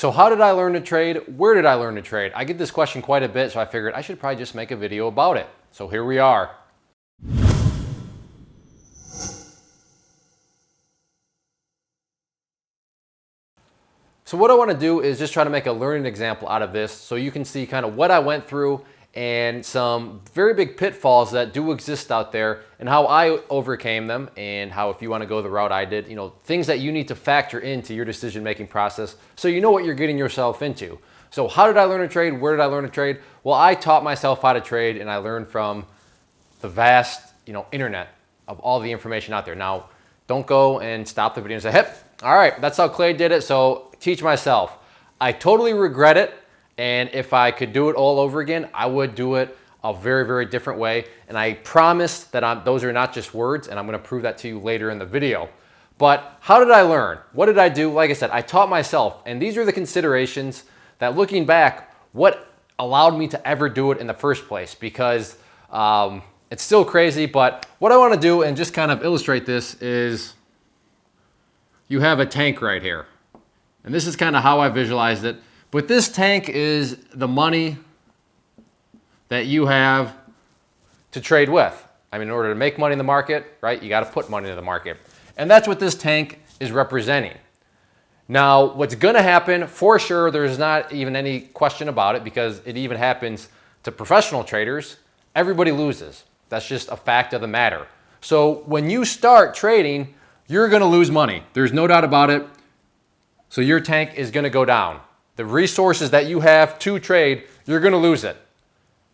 So how did I learn to trade? Where did I learn to trade? I get this question quite a bit, so I figured I should probably just make a video about it. So here we are. So what I want to do is just try to make a learning example out of this so you can see kind of what I went through and some very big pitfalls that do exist out there and how I overcame them, and how, if you want to go the route I did, things that you need to factor into your decision-making process so you know what you're getting yourself into. So how did I learn to trade? Where did I learn to trade? Well, I taught myself how to trade, and I learned from the vast, internet of all the information out there. Now, don't go and stop the video and say, "Hey, all right, that's how Clay did it, so teach myself." I totally regret it. And if I could do it all over again, I would do it a very, very different way. And I promise that those are not just words, and I'm going to prove that to you later in the video. But how did I learn? What did I do? Like I said, I taught myself. And these are the considerations that, looking back, what allowed me to ever do it in the first place. Because it's still crazy, but what I want to do and just kind of illustrate this is, you have a tank right here. And this is kind of how I visualized it. But this tank is the money that you have to trade with. I mean, in order to make money in the market, right, you got to put money into the market. And that's what this tank is representing. Now, what's going to happen, for sure, there's not even any question about it, because it even happens to professional traders. Everybody loses. That's just a fact of the matter. So when you start trading, you're going to lose money. There's no doubt about it. So your tank is going to go down. The resources that you have to trade, you're going to lose it.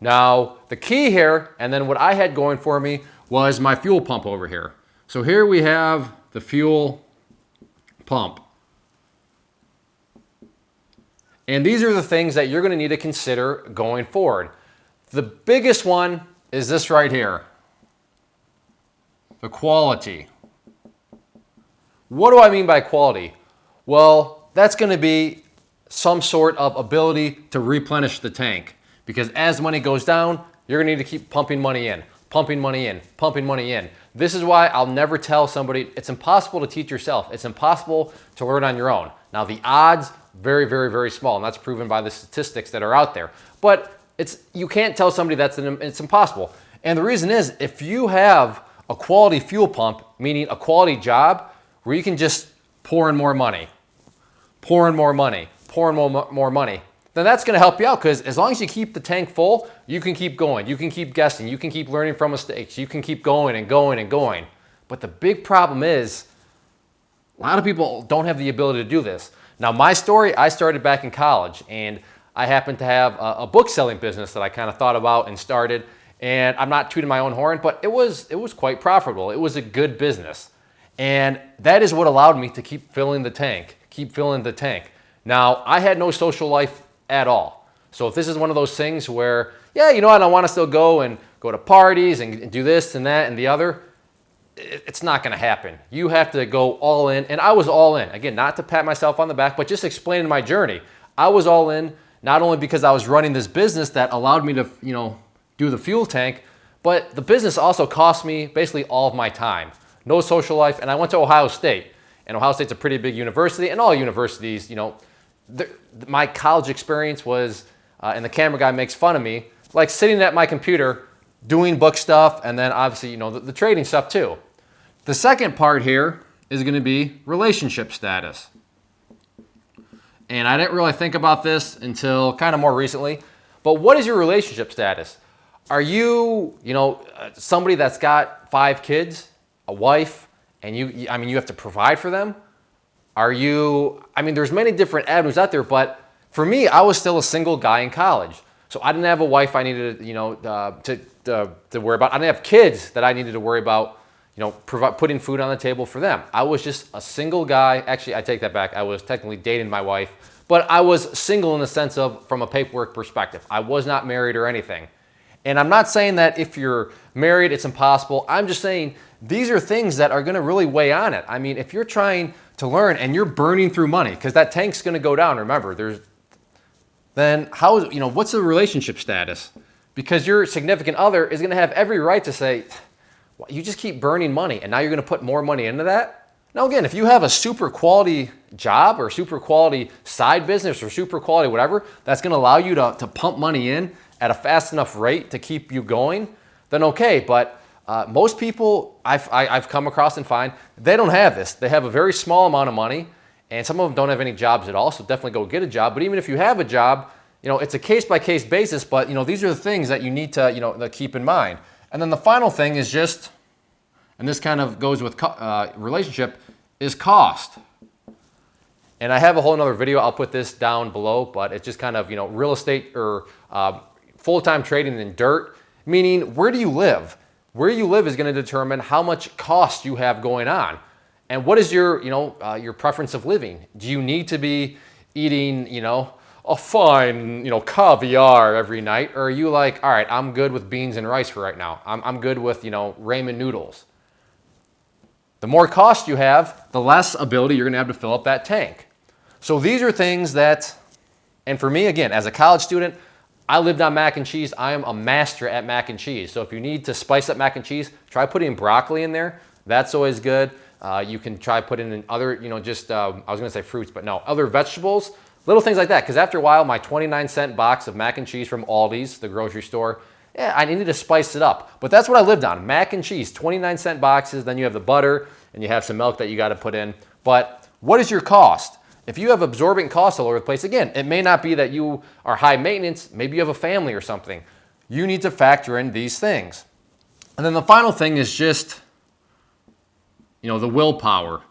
Now, the key here, and then what I had going for me, was my fuel pump over here. So here we have the fuel pump. And these are the things that you're going to need to consider going forward. The biggest one is this right here, the quality. What do I mean by quality? Well, that's going to be some sort of ability to replenish the tank, because as money goes down, you're going to need to keep pumping money in, pumping money in, pumping money in. This is why I'll never tell somebody, it's impossible to teach yourself. It's impossible to learn on your own. Now, the odds, very, very, very small, and that's proven by the statistics that are out there. But you can't tell somebody it's impossible. And the reason is, if you have a quality fuel pump, meaning a quality job, where you can just pour in more money, pour in more money, pour in more money, then that's going to help you out, because as long as you keep the tank full, you can keep going, you can keep guessing, you can keep learning from mistakes, you can keep going and going and going. But the big problem is, a lot of people don't have the ability to do this. Now, my story, I started back in college, and I happened to have a book selling business that I kind of thought about and started, and I'm not tooting my own horn, but it was quite profitable. It was a good business. And that is what allowed me to keep filling the tank, keep filling the tank. Now, I had no social life at all. So if this is one of those things where, yeah, I don't want to still go to parties and do this and that and the other, it's not going to happen. You have to go all in. And I was all in. Again, not to pat myself on the back, but just explaining my journey. I was all in, not only because I was running this business that allowed me to, do the fuel tank, but the business also cost me basically all of my time. No social life. And I went to Ohio State. And Ohio State's a pretty big university. And all universities, my college experience was, and the camera guy makes fun of me, like sitting at my computer doing book stuff, and then obviously, the trading stuff too. The second part here is going to be relationship status. And I didn't really think about this until kind of more recently, but what is your relationship status? Are you, somebody that's got 5 kids, a wife, and you have to provide for them? Are you, there's many different avenues out there, but for me, I was still a single guy in college. So I didn't have a wife I needed to worry about. I didn't have kids that I needed to worry about, putting food on the table for them. I was just a single guy. Actually, I take that back. I was technically dating my wife, but I was single in the sense of, from a paperwork perspective. I was not married or anything. And I'm not saying that if you're married, it's impossible. I'm just saying these are things that are going to really weigh on it. If you're trying to learn and you're burning through money, because that tank's going to go down, remember, then what's the relationship status? Because your significant other is going to have every right to say, well, you just keep burning money and now you're going to put more money into that. Now, again, if you have a super quality job or super quality side business or super quality whatever that's going to allow you to pump money in at a fast enough rate to keep you going, then okay. But most people I've come across and find they don't have this. They have a very small amount of money, and some of them don't have any jobs at all, so definitely go get a job. But even if you have a job, it's a case-by-case basis, but these are the things that you need to to keep in mind. And then the final thing is just, and this kind of goes with relationship, is cost. And I have a whole nother video, I'll put this down below, but it's just kind of, real estate or full-time trading in dirt, meaning where do you live? Where you live is going to determine how much cost you have going on. And what is your, your preference of living? Do you need to be eating, a fine, caviar every night? Or are you like, all right, I'm good with beans and rice for right now. I'm good with, ramen noodles. The more cost you have, the less ability you're going to have to fill up that tank. So these are things that, and for me, again, as a college student, I lived on mac and cheese. I am a master at mac and cheese. So if you need to spice up mac and cheese, try putting broccoli in there. That's always good. You can try putting in other, I was going to say fruits, but no, other vegetables, little things like that. Because after a while, my 29-cent box of mac and cheese from Aldi's, the grocery store, I needed to spice it up. But that's what I lived on, mac and cheese, 29-cent boxes. Then you have the butter and you have some milk that you got to put in. But what is your cost? If you have absorbent costs all over the place, again, it may not be that you are high maintenance. Maybe you have a family or something. You need to factor in these things. And then the final thing is just, the willpower.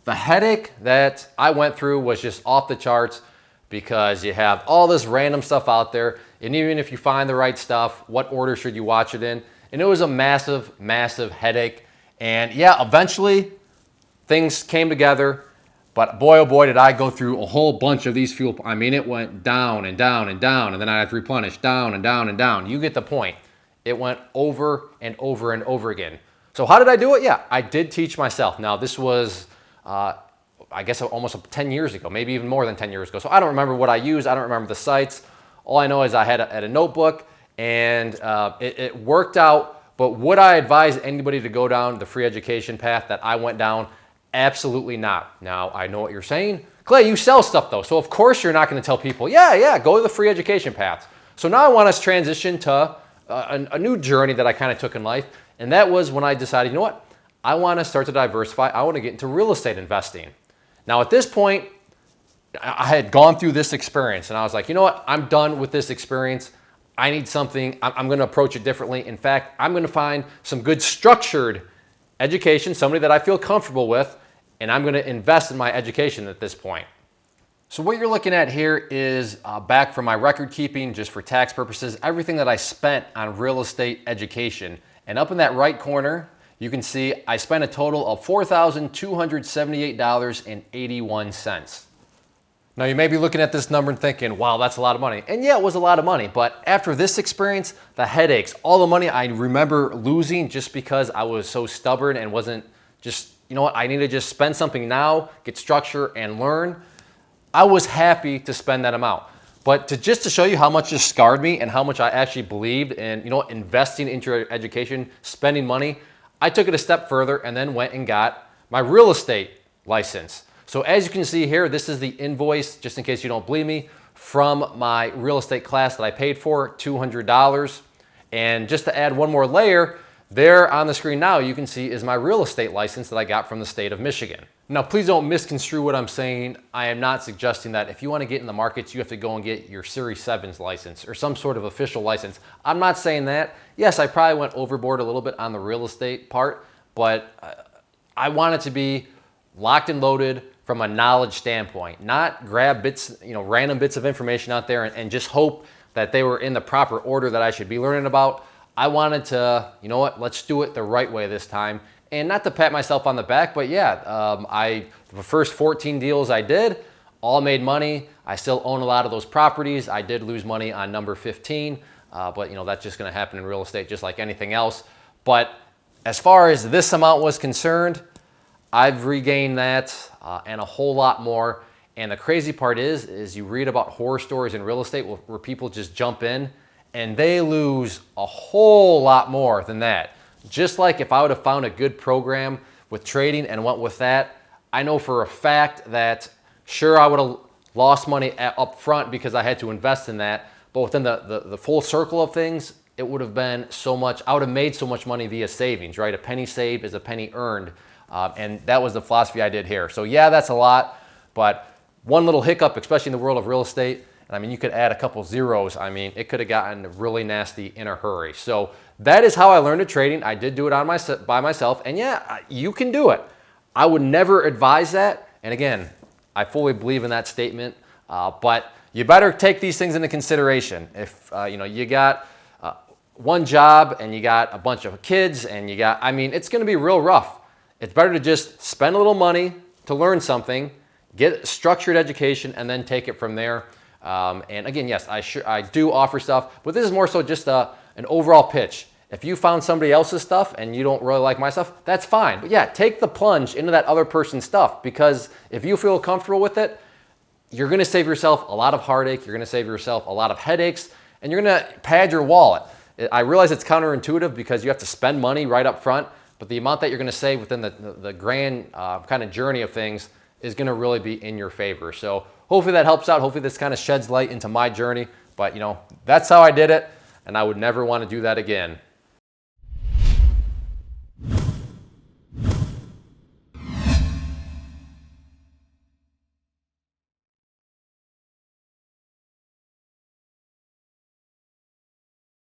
The headache that I went through was just off the charts because you have all this random stuff out there. And even if you find the right stuff, what order should you watch it in? And it was a massive, massive headache. And yeah, eventually things came together. But boy, oh boy, did I go through a whole bunch of these fuel. I mean, it went down and down and down, and then I had to replenish down and down and down. You get the point. It went over and over and over again. So how did I do it? Yeah, I did teach myself. Now, this was, I guess, almost 10 years ago, maybe even more than 10 years ago. So I don't remember what I used. I don't remember the sites. All I know is I had a notebook, and it worked out. But would I advise anybody to go down the free education path that I went down? Absolutely not. Now, I know what you're saying. Clay, you sell stuff though. So of course you're not going to tell people, yeah, go to the free education path. So now I want us to transition to a new journey that I kind of took in life. And that was when I decided, you know what? I want to start to diversify. I want to get into real estate investing. Now at this point, I had gone through this experience and I was like, you know what? I'm done with this experience. I need something. I'm going to approach it differently. In fact, I'm going to find some good structured education, somebody that I feel comfortable with, and I'm going to invest in my education at this point. So what you're looking at here is back from my record keeping, just for tax purposes, everything that I spent on real estate education. And up in that right corner, you can see I spent a total of $4,278.81. Now you may be looking at this number and thinking, wow, that's a lot of money. And yeah, it was a lot of money, but after this experience, the headaches, all the money I remember losing just because I was so stubborn and wasn't just, you know what, I need to just spend something now, get structure and learn. I was happy to spend that amount. But just to show you how much this scarred me and how much I actually believed in, investing into your education, spending money, I took it a step further and then went and got my real estate license. So as you can see here, this is the invoice, just in case you don't believe me, from my real estate class that I paid for, $200. And just to add one more layer, there on the screen now you can see is my real estate license that I got from the state of Michigan. Now please don't misconstrue what I'm saying. I am not suggesting that if you want to get in the markets, you have to go and get your Series 7's license or some sort of official license. I'm not saying that. Yes, I probably went overboard a little bit on the real estate part, but I want it to be locked and loaded from a knowledge standpoint, not grab bits, random bits of information out there and just hope that they were in the proper order that I should be learning about. I wanted to, you know what, let's do it the right way this time. And not to pat myself on the back, but yeah, the first 14 deals I did, all made money. I still own a lot of those properties. I did lose money on number 15, but that's just gonna happen in real estate just like anything else. But as far as this amount was concerned, I've regained that and a whole lot more. And the crazy part is you read about horror stories in real estate where people just jump in and they lose a whole lot more than that. Just like if I would have found a good program with trading and went with that, I know for a fact that sure, I would have lost money up front because I had to invest in that, but within the full circle of things, it would have been so much, I would have made so much money via savings, right? A penny saved is a penny earned. And that was the philosophy I did here. So yeah, that's a lot, but one little hiccup, especially in the world of real estate, and I mean, you could add a couple zeros. I mean, it could have gotten really nasty in a hurry. So that is how I learned to trading. I did do it by myself, and yeah, you can do it. I would never advise that. And again, I fully believe in that statement, but you better take these things into consideration. If you got one job and you got a bunch of kids and you got, I mean, it's going to be real rough. It's better to just spend a little money to learn something, get structured education, and then take it from there. And again, yes, I do offer stuff, but this is more so just an overall pitch. If you found somebody else's stuff and you don't really like my stuff, that's fine. But yeah, take the plunge into that other person's stuff, because if you feel comfortable with it, you're going to save yourself a lot of heartache. You're going to save yourself a lot of headaches, and you're going to pad your wallet. I realize it's counterintuitive because you have to spend money right up front, but the amount that you're going to save within the grand kind of journey of things is going to really be in your favor. So hopefully that helps out. Hopefully this kind of sheds light into my journey. But that's how I did it, and I would never want to do that again.